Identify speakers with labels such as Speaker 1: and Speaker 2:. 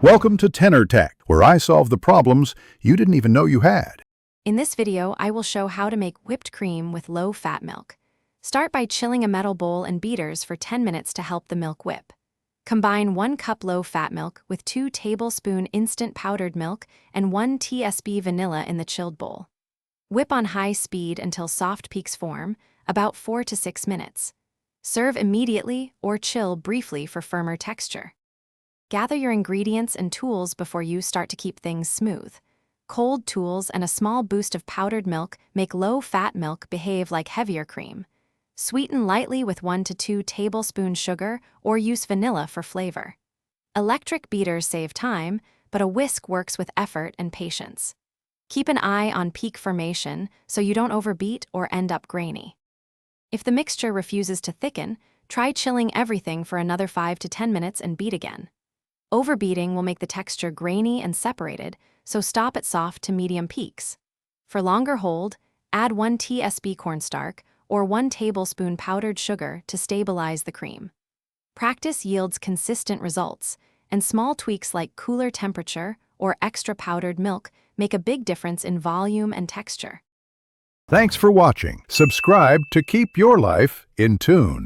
Speaker 1: Welcome to Tenor Tech, where I solve the problems you didn't even know you had.
Speaker 2: In this video, I will show how to make whipped cream with low-fat milk. Start by chilling a metal bowl and beaters for 10 minutes to help the milk whip. Combine 1 cup low-fat milk with 2 tablespoon instant powdered milk and 1 TSB vanilla in the chilled bowl. Whip on high speed until soft peaks form, about 4 to 6 minutes. Serve immediately or chill briefly for firmer texture. Gather your ingredients and tools before you start to keep things smooth. Cold tools and a small boost of powdered milk make low-fat milk behave like heavier cream. Sweeten lightly with 1 to 2 tablespoons sugar or use vanilla for flavor. Electric beaters save time, but a whisk works with effort and patience. Keep an eye on peak formation so you don't overbeat or end up grainy. If the mixture refuses to thicken, try chilling everything for another 5 to 10 minutes and beat again. Overbeating will make the texture grainy and separated, so stop at soft to medium peaks. For longer hold, add 1 TSB cornstarch or 1 tablespoon powdered sugar to stabilize the cream. Practice yields consistent results, and small tweaks like cooler temperature or extra powdered milk make a big difference in volume and texture.
Speaker 1: Thanks for watching. Subscribe to keep your life in tune.